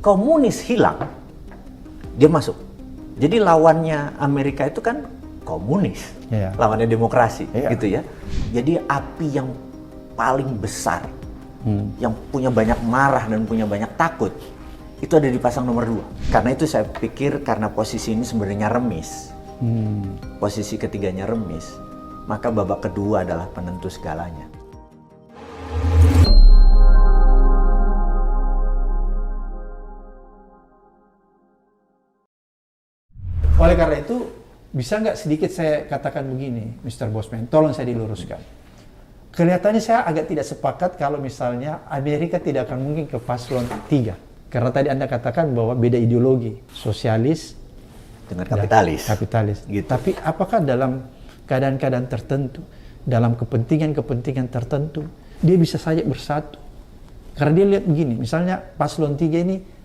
komunis hilang, dia masuk. Jadi lawannya Amerika itu kan komunis, lawannya demokrasi, gitu ya. Jadi api yang paling besar, yang punya banyak marah dan punya banyak takut, itu ada di pasang nomor 2. Karena itu saya pikir karena posisi ini sebenarnya remis, posisi ketiganya remis, maka babak kedua adalah penentu segalanya. Oleh karena itu, bisa nggak sedikit saya katakan begini, Mr. Bosman, tolong saya diluruskan. Kelihatannya saya agak tidak sepakat kalau misalnya Amerika tidak akan mungkin ke paslon 3. Karena tadi Anda katakan bahwa beda ideologi, sosialis dengan kapitalis. Gitu. Tapi apakah dalam keadaan-keadaan tertentu, dalam kepentingan-kepentingan tertentu, dia bisa saja bersatu? Karena dia lihat begini, misalnya paslon 3 ini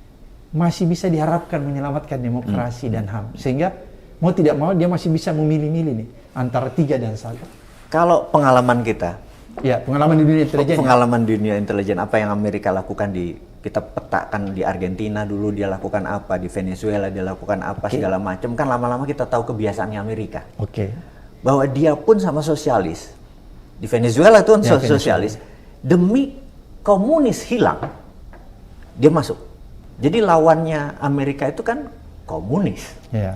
masih bisa diharapkan menyelamatkan demokrasi dan HAM. Sehingga mau tidak mau dia masih bisa memilih-milih nih antara 3 dan 1. Kalau pengalaman kita, pengalaman di dunia intelijen. Pengalaman di dunia intelijen, apa yang Amerika lakukan kita petakan di Argentina dulu dia lakukan apa, di Venezuela dia lakukan apa, segala macam, kan lama-lama kita tahu kebiasaannya Amerika. Bahwa dia pun sama sosialis. Di Venezuela itu sosialis. Demi komunis hilang, dia masuk. Jadi lawannya Amerika itu kan komunis,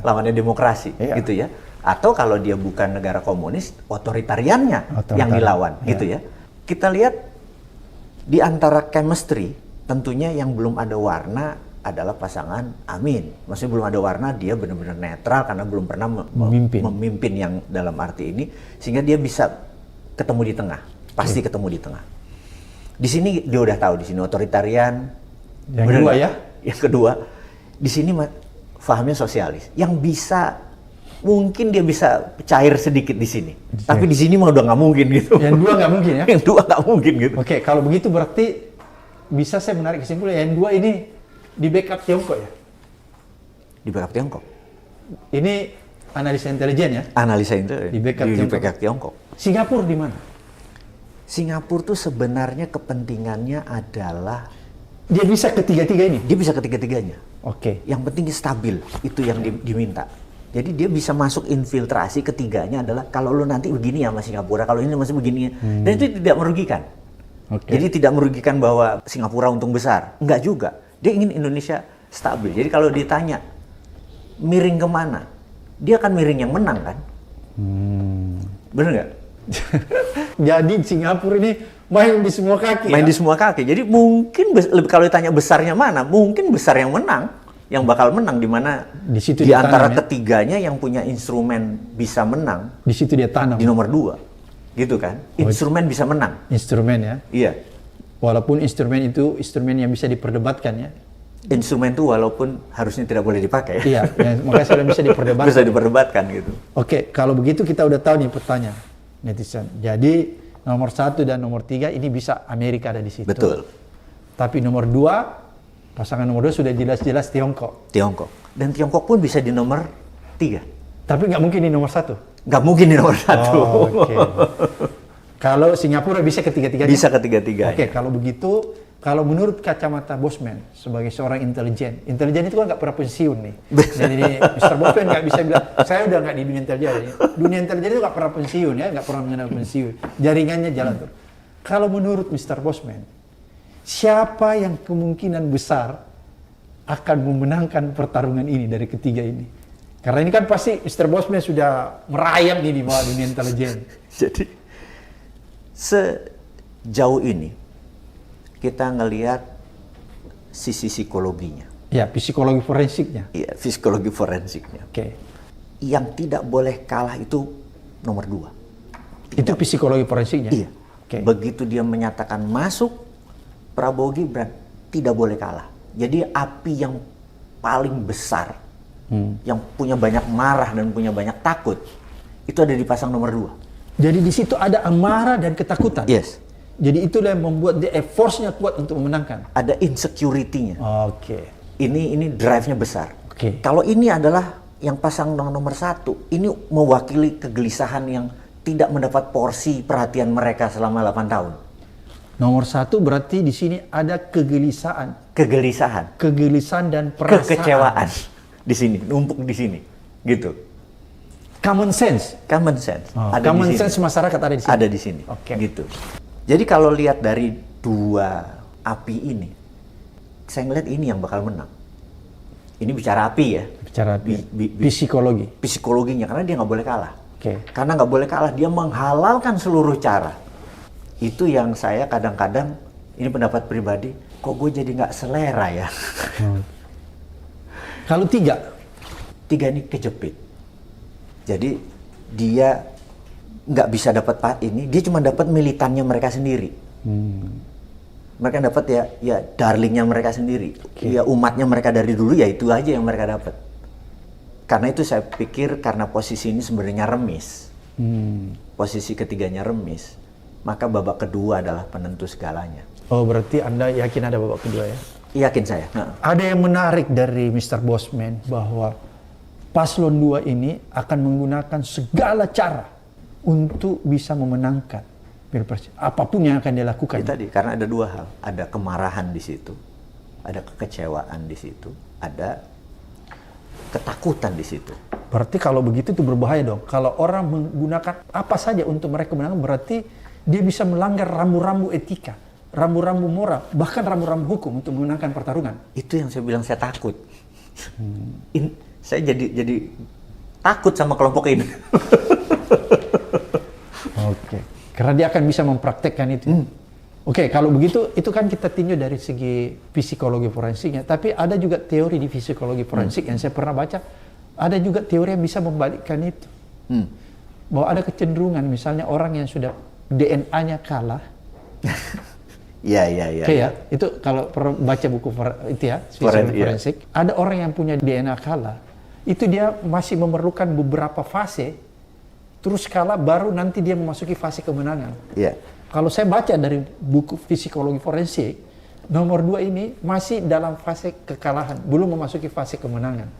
lawannya demokrasi, gitu ya. Atau kalau dia bukan negara komunis, otoritariannya yang dilawan, gitu ya. Kita lihat di antara chemistry, tentunya yang belum ada warna adalah pasangan Amin. Maksudnya belum ada warna, dia benar-benar netral karena belum pernah memimpin yang dalam arti ini, sehingga dia bisa ketemu di tengah, pasti ketemu di tengah. Di sini dia udah tahu, di sini otoritarian. Yang kedua ya? Yang kedua, di sini fahamnya sosialis. Yang bisa, mungkin dia bisa cair sedikit di sini. Tapi di sini mah udah nggak mungkin gitu. Yang dua nggak mungkin ya? Yang dua nggak mungkin gitu. Oke, kalau begitu berarti bisa saya menarik kesimpulan yang dua ini di backup Tiongkok ya? Di backup Tiongkok. Ini analisa intelijen ya? Analisa intelijen. Di backup Tiongkok. Singapura di mana? Singapura tuh sebenarnya kepentingannya adalah dia bisa ketiga-tiga ini? Dia bisa ketiga-tiganya. Yang penting stabil, itu yang diminta. Jadi dia bisa masuk infiltrasi, ketiganya adalah kalau lu nanti begini ya sama Singapura, kalau ini masih begini. Dan itu tidak merugikan. Jadi tidak merugikan bahwa Singapura untung besar. Enggak juga. Dia ingin Indonesia stabil. Jadi kalau ditanya miring kemana, dia akan miring yang menang kan? Bener nggak? Jadi Singapura ini main di semua kaki. Main di semua kaki. Jadi mungkin kalau ditanya besarnya mana, mungkin besar yang menang, yang bakal menang di mana di antara ketiganya yang punya instrumen bisa menang. Di situ dia tanam. Di nomor 2, gitu kan? Instrumen bisa menang. Instrumen ya. Iya. Walaupun instrumen itu instrumen yang bisa diperdebatkan ya. Instrumen itu walaupun harusnya tidak boleh dipakai. Iya. Makanya sudah bisa diperdebatkan. Bisa diperdebatkan gitu. Kalau begitu kita udah tahu nih pertanyaan netizen. Jadi nomor 1 dan nomor 3 ini bisa Amerika ada di situ. Betul. Tapi nomor 2, pasangan nomor 2 sudah jelas-jelas Tiongkok. Dan Tiongkok pun bisa di nomor 3. Tapi nggak mungkin di nomor 1? Nggak mungkin di nomor 1. Kalau Singapura bisa ketiga-tiganya? Bisa ketiga-tiganya. Kalau begitu, kalau menurut kacamata Bosman sebagai seorang intelijen itu kan nggak pernah pensiun nih. Jadi Mr. Bosman nggak bisa bilang, saya udah nggak di dunia intelijen. Dunia intelijen itu nggak pernah pensiun ya, nggak pernah mengenal pensiun. Jaringannya jalan terus. Kalau menurut Mr. Bosman, siapa yang kemungkinan besar akan memenangkan pertarungan ini dari ketiga ini? Karena ini kan pasti Mr. Bosman sudah merayap nih di bawah dunia intelijen. Jadi sejauh ini kita ngelihat sisi psikologinya. Ya, psikologi forensiknya. Iya, psikologi forensiknya. Yang tidak boleh kalah itu nomor 2. Itu psikologi forensiknya? Iya. Begitu dia menyatakan masuk, Prabowo Gibran tidak boleh kalah. Jadi api yang paling besar, yang punya banyak marah dan punya banyak takut, itu ada di pasang nomor 2. Jadi di situ ada amarah dan ketakutan? Yes. Jadi itulah yang membuat dia force-nya kuat untuk memenangkan. Ada insecurity-nya. Ini drive-nya besar. Kalau ini adalah yang pasang nomor 1, ini mewakili kegelisahan yang tidak mendapat porsi perhatian mereka selama 8 tahun. Nomor 1 berarti di sini ada kegelisahan. Kegelisahan dan perasaan. Kekecewaan. Di sini, numpuk di sini. Gitu. Common sense. Ada common di sini. sense masyarakat ada di sini. Ada di sini. Oke. Gitu. Jadi kalau lihat dari dua api ini, saya ngeliat ini yang bakal menang. Ini bicara api ya. Bicara psikologi. Psikologinya, karena dia nggak boleh kalah. Oke. Karena nggak boleh kalah, dia menghalalkan seluruh cara. Itu yang saya kadang-kadang, ini pendapat pribadi, kok gue jadi nggak selera ya. Kalau 3 ini kejepit. Jadi dia nggak bisa dapat ini, dia cuma dapat militannya mereka sendiri. Mereka dapat ya darlingnya mereka sendiri. Ya umatnya mereka dari dulu, ya itu aja yang mereka dapat. Karena itu saya pikir karena posisi ini sebenarnya remis. Posisi ketiganya remis. Maka babak kedua adalah penentu segalanya. Oh, berarti Anda yakin ada babak kedua ya? Yakin saya. Ada yang menarik dari Mr. Bosman bahwa paslon 2 ini akan menggunakan segala cara untuk bisa memenangkan Pilpres. Apapun yang akan dia lakukan. Tadi karena ada 2 hal, ada kemarahan di situ, ada kekecewaan di situ, ada ketakutan di situ. Berarti kalau begitu itu berbahaya dong. Kalau orang menggunakan apa saja untuk mereka menang, berarti dia bisa melanggar rambu-rambu etika, rambu-rambu moral, bahkan rambu-rambu hukum untuk memenangkan pertarungan. Itu yang saya bilang saya takut. Saya jadi takut sama kelompok ini. Oke. Karena dia akan bisa mempraktekkan itu. Oke, kalau begitu itu kan kita tinjau dari segi psikologi forensiknya. Tapi ada juga teori di psikologi forensik yang saya pernah baca. Ada juga teori yang bisa membalikkan itu. Bahwa ada kecenderungan misalnya orang yang sudah DNA-nya kalah. Iya. Oke ya, itu kalau baca buku itu ya, psikologi forensik. Ada orang yang punya DNA kalah. Itu dia masih memerlukan beberapa fase. Terus kalah baru nanti dia memasuki fase kemenangan. Iya. Kalau saya baca dari buku psikologi forensik, nomor 2 ini masih dalam fase kekalahan, belum memasuki fase kemenangan.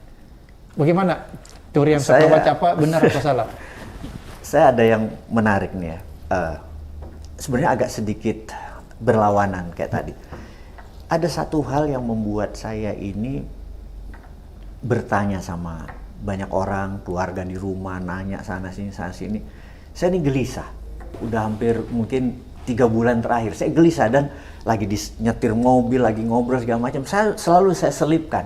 Bagaimana teori yang saya baca, apa benar atau salah? Saya ada yang menarik nih ya. Sebenarnya agak sedikit berlawanan kayak tadi. Ada satu hal yang membuat saya ini bertanya sama banyak orang, keluarga di rumah, nanya sana sini. Saya ini gelisah. Udah hampir mungkin 3 bulan terakhir. Saya gelisah dan lagi nyetir mobil, lagi ngobrol segala macam. Saya selipkan.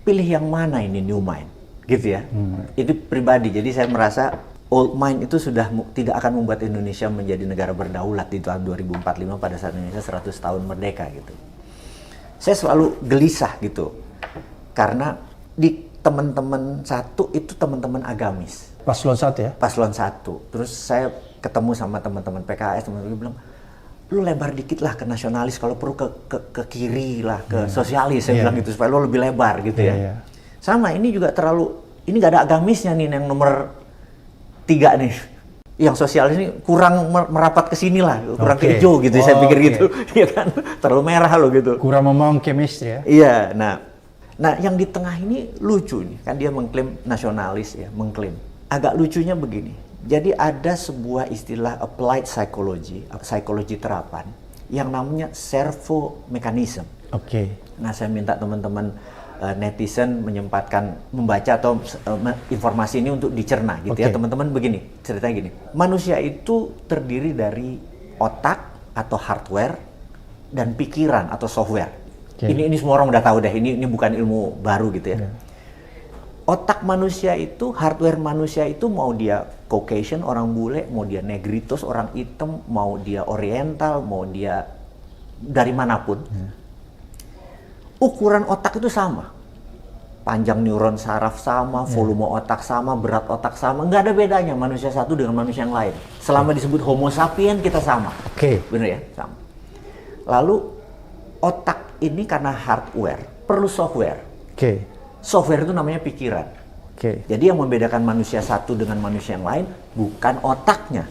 Pilih yang mana ini New Mind, gitu ya. Itu pribadi. Jadi saya merasa Old Mind itu sudah tidak akan membuat Indonesia menjadi negara berdaulat di tahun 2045 pada saat Indonesia 100 tahun merdeka gitu. Saya selalu gelisah gitu. Karena di teman-teman satu itu teman-teman agamis. Paslon 1 ya? Paslon 1. Terus saya ketemu sama teman-teman PKS, teman-teman bilang, lu lebar dikit lah ke nasionalis, kalau perlu ke kiri lah, ke sosialis, saya bilang gitu, supaya lu lebih lebar gitu ya. Sama, ini juga terlalu, ini gak ada agamisnya nih yang nomor 3 nih. Yang sosialis ini kurang merapat ke sini lah, kurang ke hijau gitu, saya pikir gitu. Ya kan, terlalu merah loh gitu. Kurang membangun chemistry ya? Iya, nah yang di tengah ini lucu nih, kan dia mengklaim nasionalis ya, mengklaim. Agak lucunya begini, jadi ada sebuah istilah applied psychology, psikologi terapan, yang namanya servo mechanism. Oke. Nah, saya minta teman-teman netizen menyempatkan membaca atau informasi ini untuk dicerna gitu ya, teman-teman. Begini, ceritanya gini, manusia itu terdiri dari otak atau hardware dan pikiran atau software. Ini semua orang udah tahu deh, ini bukan ilmu baru gitu ya. Otak manusia itu, hardware manusia itu, mau dia Caucasian, orang bule, mau dia negritos, orang hitam, mau dia oriental, mau dia dari manapun, ukuran otak itu sama. Panjang neuron saraf sama, volume otak sama, berat otak sama, nggak ada bedanya manusia satu dengan manusia yang lain. Selama disebut homo sapien kita sama. Bener ya? Sama. Lalu otak ini karena hardware, perlu software. Software itu namanya pikiran. Jadi yang membedakan manusia satu dengan manusia yang lain bukan otaknya,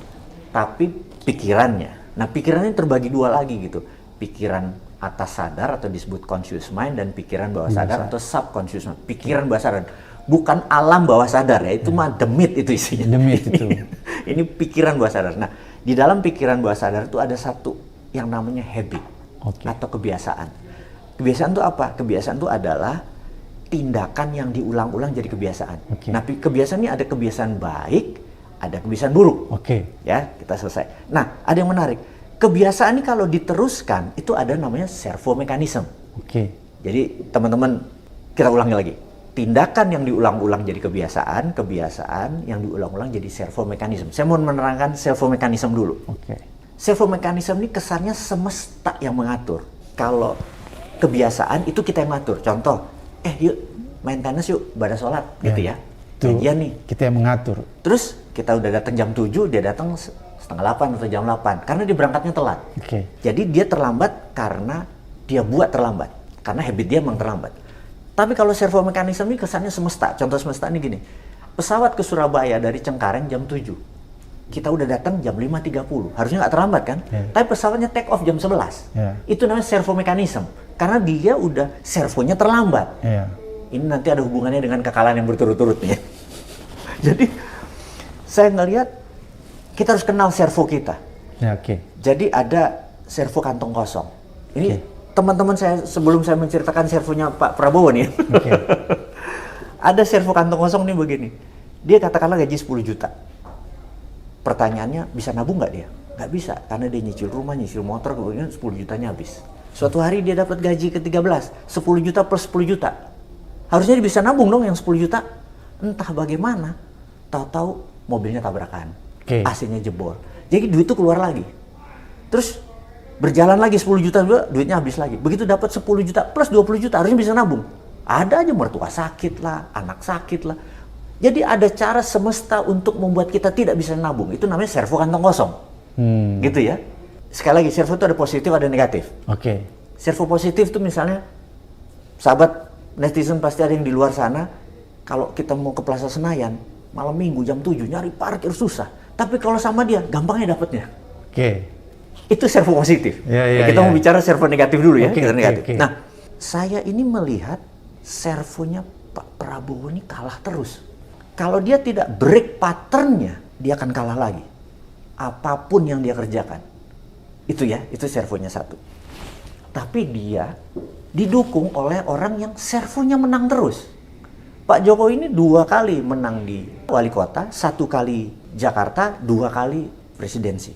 tapi pikirannya. Nah, pikirannya terbagi 2 lagi gitu. Pikiran atas sadar atau disebut conscious mind, dan pikiran bawah sadar atau subconscious mind. Pikiran bawah sadar, bukan alam bawah sadar ya, itu mah demit itu isinya. Demit itu. Ini pikiran bawah sadar. Nah, di dalam pikiran bawah sadar itu ada satu yang namanya habit Oke. atau kebiasaan. Kebiasaan itu apa? Kebiasaan itu adalah tindakan yang diulang-ulang jadi kebiasaan. Oke. Nah, kebiasaan ini ada kebiasaan baik, ada kebiasaan buruk. Oke. Ya, kita selesai. Nah, ada yang menarik. Kebiasaan ini kalau diteruskan, itu ada namanya servo mekanisme. Oke. Jadi, teman-teman, kita ulangi lagi. Tindakan yang diulang-ulang jadi kebiasaan, kebiasaan yang diulang-ulang jadi servo mekanisme. Saya mau menerangkan servo mekanisme dulu. Oke. Servo mekanisme ini kesannya semesta yang mengatur. Kalau kebiasaan itu kita yang mengatur. Contoh, yuk main tenis yuk, pada sholat, gitu ya. Janjian nih. Kita yang mengatur. Terus kita udah datang jam 7, dia datang setengah 8 atau jam 8. Karena dia berangkatnya telat. Oke. Jadi dia terlambat karena dia buat terlambat. Karena habit dia memang terlambat. Tapi kalau servo mekanisme ini kesannya semesta. Contoh semesta ini gini. Pesawat ke Surabaya dari Cengkareng jam 7. Kita udah datang jam 5.30. Harusnya nggak terlambat kan? Tapi pesawatnya take off jam 11. Itu namanya servo mekanisme. Karena dia udah servonya terlambat. Ini nanti ada hubungannya dengan kekalahan yang berturut-turut nih. Jadi saya ngelihat kita harus kenal servo kita. Jadi ada servo kantong kosong. Ini teman-teman saya sebelum saya menceritakan servonya Pak Prabowo nih. Ada servo kantong kosong nih begini. Dia katakanlah gaji 10 juta. Pertanyaannya, bisa nabung nggak dia? Nggak bisa, karena dia nyicil rumah, nyicil motor, kemudian 10 jutanya habis. Suatu hari dia dapat gaji ke-13, 10 juta plus 10 juta. Harusnya dia bisa nabung dong yang 10 juta. Entah bagaimana, tahu-tahu mobilnya tabrakan, AC-nya jebol. Jadi duit itu keluar lagi. Terus berjalan lagi 10 juta, duitnya habis lagi. Begitu dapat 10 juta plus 20 juta, harusnya bisa nabung. Ada aja mertua sakit lah, anak sakit lah. Jadi ada cara semesta untuk membuat kita tidak bisa nabung. Itu namanya servo kantong kosong. Gitu ya. Sekali lagi, servo itu ada positif, ada negatif. Servo positif itu misalnya, sahabat netizen pasti ada yang di luar sana, kalau kita mau ke Plaza Senayan, malam minggu jam 7, nyari parkir susah. Tapi kalau sama dia, gampangnya dapatnya. Itu servo positif. Kita mau bicara servo negatif dulu ya. Negatif. Nah, saya ini melihat servonya Pak Prabowo ini kalah terus. Kalau dia tidak break patternnya, dia akan kalah lagi. Apapun yang dia kerjakan. Itu ya, itu servonya satu. Tapi dia didukung oleh orang yang servonya menang terus. Pak Jokowi ini 2 kali menang di wali kota, 1 kali Jakarta, 2 kali presidensi.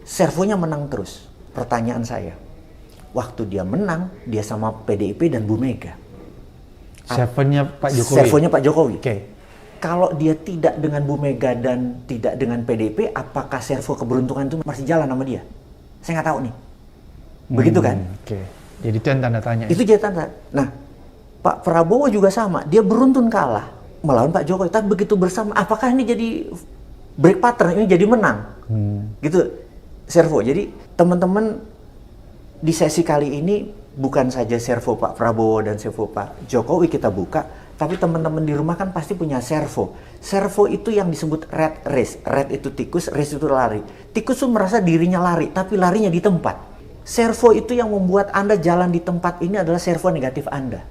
Servonya menang terus. Pertanyaan saya, waktu dia menang, dia sama PDIP dan Bu Mega. Servonya Pak Jokowi. Servonya Pak Jokowi. Kalau dia tidak dengan Bu Mega dan tidak dengan PDIP, apakah servo keberuntungan itu masih jalan sama dia? Saya nggak tahu nih. Begitu kan? Jadi itu yang tanda tanya. Itu jadi tanda. Nah, Pak Prabowo juga sama. Dia beruntun kalah melawan Pak Jokowi. Tapi begitu bersama, apakah ini jadi break pattern? Ini jadi menang? Gitu, servo. Jadi teman-teman di sesi kali ini bukan saja servo Pak Prabowo dan servo Pak Jokowi kita buka, tapi teman-teman di rumah kan pasti punya servo. Servo itu yang disebut rat race. Rat itu tikus, race itu lari. Tikus itu merasa dirinya lari, tapi larinya di tempat. Servo itu yang membuat Anda jalan di tempat ini adalah servo negatif Anda.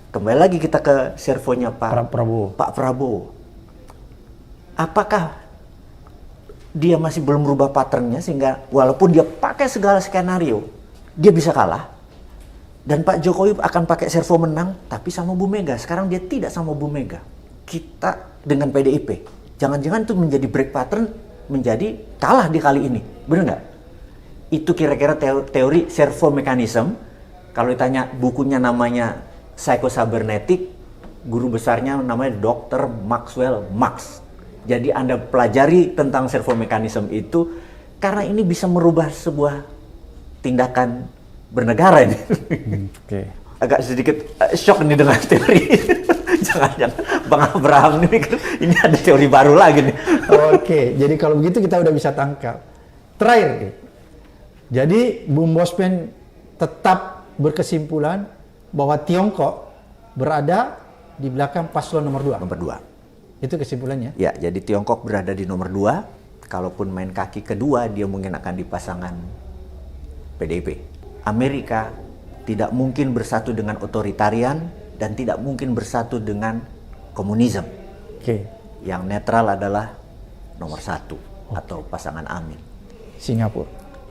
Kembali lagi kita ke servonya Pak Prabowo. Apakah dia masih belum merubah patternnya sehingga walaupun dia pakai segala skenario, dia bisa kalah? Dan Pak Jokowi akan pakai servo menang, tapi sama Bu Mega. Sekarang dia tidak sama Bu Mega. Kita dengan PDIP. Jangan-jangan itu menjadi break pattern, menjadi kalah di kali ini. Benar nggak? Itu kira-kira teori servo mekanisme. Kalau ditanya bukunya namanya Psycho-Cybernetic, guru besarnya namanya Dr. Maxwell Maltz. Jadi Anda pelajari tentang servo mekanisme itu, karena ini bisa merubah sebuah tindakan bernegara ini. Agak sedikit shock nih dengan teori. Jangan-jangan Bang Abraham ini ada teori baru lagi nih. Jadi kalau begitu kita udah bisa tangkap. Terakhir, jadi Bung Bosman tetap berkesimpulan bahwa Tiongkok berada di belakang paslon nomor 2. Nomor 2. Itu kesimpulannya? Ya, jadi Tiongkok berada di nomor 2. Kalaupun main kaki kedua, dia mungkin akan di pasangan PDIP. Amerika tidak mungkin bersatu dengan otoritarian dan tidak mungkin bersatu dengan komunisme. Yang netral adalah nomor 1 atau pasangan Amin. Singapura.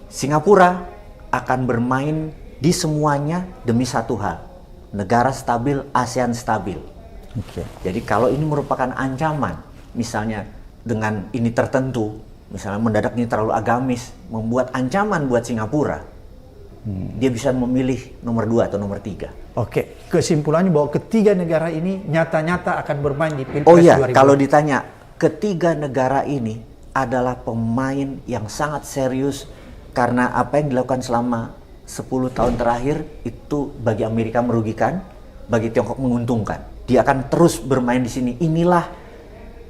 Singapura akan bermain di semuanya demi satu hal, negara stabil, ASEAN stabil. Jadi kalau ini merupakan ancaman, misalnya dengan ini tertentu, misalnya mendadak ini terlalu agamis, membuat ancaman buat Singapura, dia bisa memilih nomor 2 atau nomor 3. Oke, kesimpulannya bahwa ketiga negara ini nyata-nyata akan bermain di Pilpres 2024. Oh iya, kalau ditanya, ketiga negara ini adalah pemain yang sangat serius karena apa yang dilakukan selama 10 tahun terakhir itu bagi Amerika merugikan, bagi Tiongkok menguntungkan. Dia akan terus bermain di sini. Inilah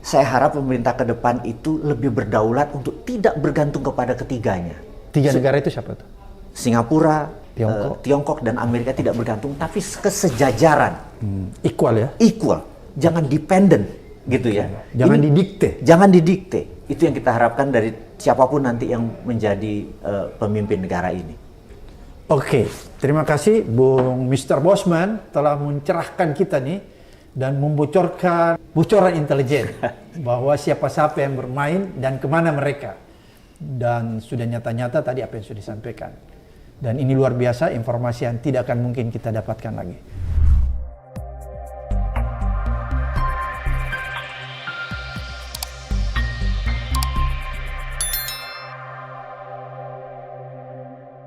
saya harap pemerintah ke depan itu lebih berdaulat untuk tidak bergantung kepada ketiganya. Tiga negara itu siapa tuh? Singapura, Tiongkok. Tiongkok dan Amerika tidak bergantung, tapi kesejajaran. Equal ya? Equal. Jangan dependent gitu ya. Jangan didikte. Jangan didikte. Itu yang kita harapkan dari siapapun nanti yang menjadi pemimpin negara ini. Oke, terima kasih Bung Mr. Bosman telah mencerahkan kita nih dan membocorkan bocoran intelijen bahwa siapa-siapa yang bermain dan kemana mereka. Dan sudah nyata-nyata tadi apa yang sudah disampaikan. Dan ini luar biasa, informasi yang tidak akan mungkin kita dapatkan lagi.